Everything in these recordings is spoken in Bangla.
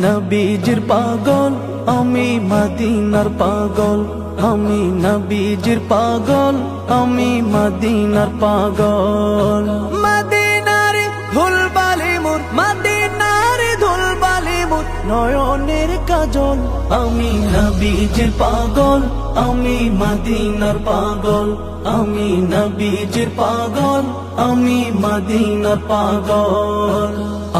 নবীজির পাগল, আমি মদিনার পাগল। আমি নবীজির পাগল, আমি মদিনার পাগল। মদিনার ধুলবালি মোর, মদিনার ধুলবালি মোর নয়নের কাজল। আমি নবীজির পাগল, আমি মদিনার পাগল। আমি নবীজির পাগল, আমি মদিনার পাগল।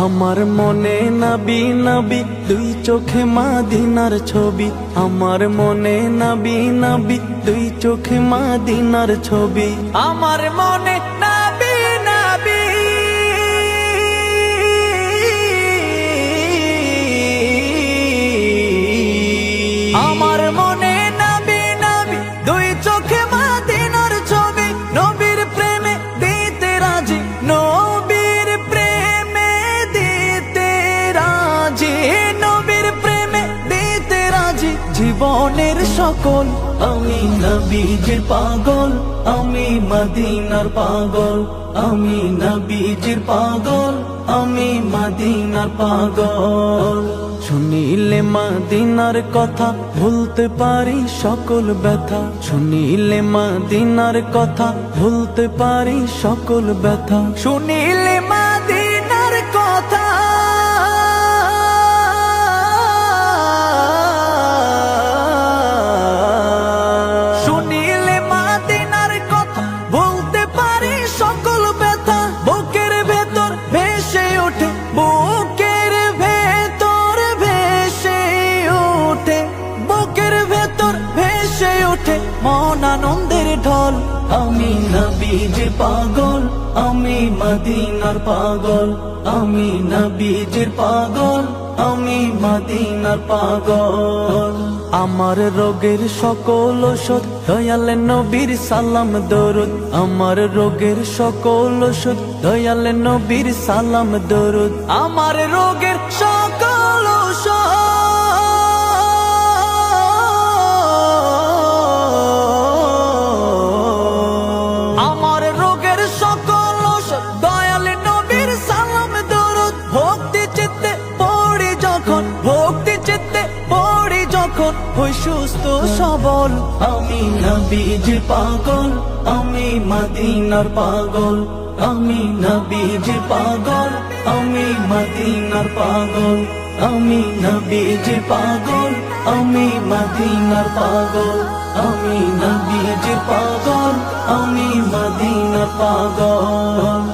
আমার মনে নবী নবী, দুই চোখে মদিনার ছবি। আমার মনে নবী নবী, দুই চোখে মদিনার ছবি। আমার মনে নবী নবী, আমার মনে নবী নবী, দুই চোখে মদিনার ছবি। নবীর প্রেমে দিতে রাজি, নবীর প্রেমে দিতে রাজি, নবীর প্রেমে দিতে রাজি জীবনের সকল। আমি নবীজির পাগল, আমি মদিনার পাগল। আমি নবীজির পাগল, আমি মদিনার পাগল। শুনিলে মদিনার কথা ভুলতে পারি সকল ব্যথা। শুনিলে মদিনার কথা ভুলতে পারি সকল ব্যথা। শুনিলে মদিনার কথা, শুনিলে মদিনার কথা ভুলতে পারি সকল ব্যথা। বুকের ভেতর ভেসে ওঠে, বুকের ভেতর ভেসে ওঠে, বুকের ভেতর ভেসে ওঠে মন আনন্দের ঢল। আমি নবীজির পাগল, আমি মদিনার পাগল। আমি নবীজির পাগল, আমি মদিনার পাগল। আমার রোগের সকল ওষুধ দয়াল নবীর সালাম দরুদ। আমার রোগের সকল ওষুধ দয়াল নবীর সালাম দরুদ। আমার রোগের সকল ওষুধ, আমার রোগের সকল ওষুধ দয়াল নবীর সালাম দরুদ। ভক্তি চিত্তে পড়ি যখন, ভক্তি চিত্তে পড়ি যখন হই সুস্থ সবল। আমি নবীজির পাগল, আমি মদিনার পাগল। আমি নবীজির পাগল, আমি মদিনার পাগল। আমি নবীজির পাগল, আমি মদিনার পাগল। আমি নবীজির পাগল, আমি মদিনার পাগল।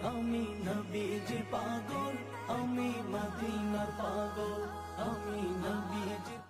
আমি নবীজির পাগল, আমি মদিনার পাগল। আমি নবীজির